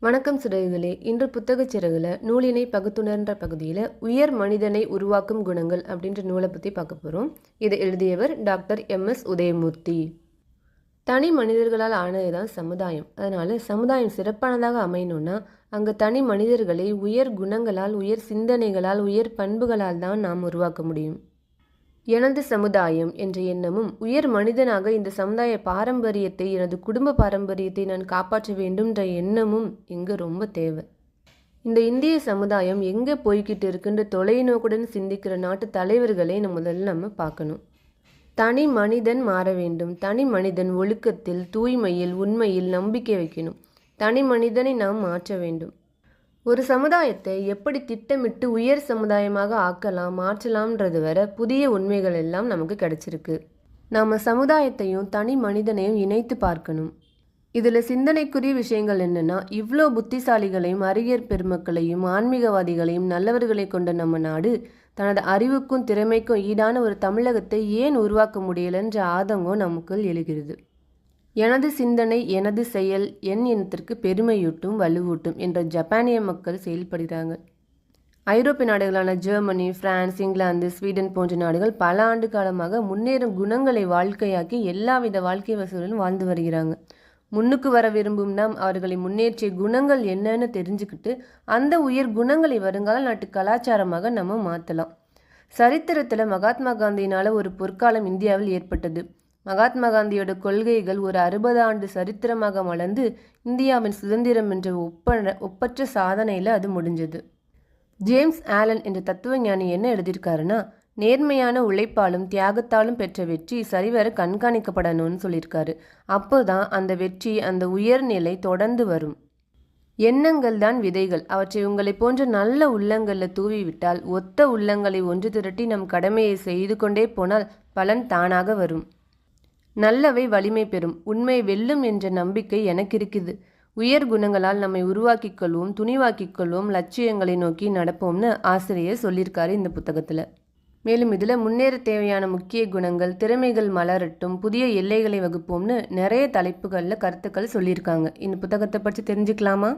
வணக்கம் சிறகுகளே. இன்று புத்தகச் சிறகுல நூலினை பகுத்துணர்ன்ற பகுதியில் உயர் மனிதனை உருவாக்கும் குணங்கள் அப்படின்ற நூலை பற்றி பார்க்க போகிறோம். இதை எழுதியவர் டாக்டர் MS உதயமூர்த்தி. தனி மனிதர்களால் ஆனது தான் சமுதாயம். அதனால் சமுதாயம் சிறப்பானதாக அமையணும்னா அங்கே தனி மனிதர்களை உயர் குணங்களால், உயர் சிந்தனைகளால், உயர் பண்புகளால் தான் நாம் உருவாக்க முடியும். எனது சமுதாயம் என்ற எண்ணமும், உயர் மனிதனாக இந்த சமுதாய பாரம்பரியத்தை, எனது குடும்ப பாரம்பரியத்தை நான் காப்பாற்ற வேண்டும்ன்ற எண்ணமும் இங்கே ரொம்ப தேவை. இந்த இந்திய சமுதாயம் எங்கே போய்கிட்டு இருக்குன்ற தொலைநோக்குடன் சிந்திக்கிற நாட்டு தலைவர்களை முதல்ல நம்ம பார்க்கணும். தனி மனிதன் மாற வேண்டும். தனி மனிதன் ஒழுக்கத்தில், தூய்மையில், உண்மையில் நம்பிக்கை வைக்கணும். தனி மனிதனை நாம் மாற்ற வேண்டும். ஒரு சமுதாயத்தை எப்படி திட்டமிட்டு உயர் சமுதாயமாக ஆக்கலாம், மாற்றலாம்ன்றது வர புதிய உண்மைகள் எல்லாம் நமக்கு கிடைச்சிருக்கு. நாம் சமுதாயத்தையும் தனி மனிதனையும் இணைத்து பார்க்கணும். இதில் சிந்தனைக்குரிய விஷயங்கள் என்னென்னா, இவ்வளோ புத்திசாலிகளையும், அறிஞர் பெருமக்களையும், ஆன்மீகவாதிகளையும், நல்லவர்களை கொண்ட நம்ம நாடு தனது அறிவுக்கும் திறமைக்கும் ஈடான ஒரு தமிழகத்தை ஏன் உருவாக்க முடியலைன்ற ஆதங்கம் நமக்குள் எழுகிறது. எனது சிந்தனை, எனது செயல் என் இனத்திற்கு பெருமையூட்டும், வலுவூட்டும் என்ற ஜப்பானிய மக்கள் செயல்படுகிறாங்க. ஐரோப்பிய நாடுகளான ஜெர்மனி, பிரான்ஸ், இங்கிலாந்து, ஸ்வீடன் போன்ற நாடுகள் பல ஆண்டு காலமாக முன்னேறும் குணங்களை வாழ்க்கையாக்கி எல்லாவித வாழ்க்கை வசூலிலும் வாழ்ந்து வருகிறாங்க. முன்னுக்கு வர விரும்பும் நாம் அவர்களை முன்னேற்றிய குணங்கள் என்னன்னு தெரிஞ்சுக்கிட்டு அந்த உயர் குணங்களை வருங்கால நாட்டு கலாச்சாரமாக நம்ம மாற்றலாம். சரித்திரத்தில் மகாத்மா காந்தியினால் ஒரு பொற்காலம் இந்தியாவில் ஏற்பட்டது. மகாத்மா காந்தியோட கொள்கைகள் ஒரு 60 ஆண்டு சரித்திரமாக மலர்ந்து இந்தியாவின் சுதந்திரம் என்ற ஒப்பற்ற சாதனையில் அது முடிஞ்சது. ஜேம்ஸ் ஆலன் என்ற தத்துவ ஞானி என்ன எழுதியிருக்காருன்னா, நேர்மையான உழைப்பாலும் தியாகத்தாலும் பெற்ற வெற்றி சரிவர கண்காணிக்கப்படணும்னு சொல்லியிருக்காரு. அப்போதான் அந்த வெற்றி, அந்த உயர்நிலை தொடர்ந்து வரும். எண்ணங்கள் தான் விதைகள். அவற்றை உங்களை போன்ற நல்ல உள்ளங்களில் தூவிவிட்டால், ஒத்த உள்ளங்களை ஒன்று திரட்டி நம் கடமையை செய்து கொண்டே போனால் பலன் தானாக வரும். நல்லவை வலிமை பெறும், உண்மை வெல்லும் என்ற நம்பிக்கை எனக்கு இருக்குது. உயர் குணங்களால் நம்மை உருவாக்கிக் கொள்வோம், துணிவாக்கிக் கொள்வோம், லட்சியங்களை நோக்கி நடப்போம்னு ஆசிரியர் சொல்லியிருக்காரு இந்த புத்தகத்தில். மேலும் இதில் முன்னேற தேவையான முக்கிய குணங்கள், திறமைகள் மலரட்டும், புதிய எல்லைகளை வகுப்போம்னு நிறைய தலைப்புகளில் கருத்துக்கள் சொல்லியிருக்காங்க. இந்த புத்தகத்தை பற்றி தெரிஞ்சுக்கலாமா?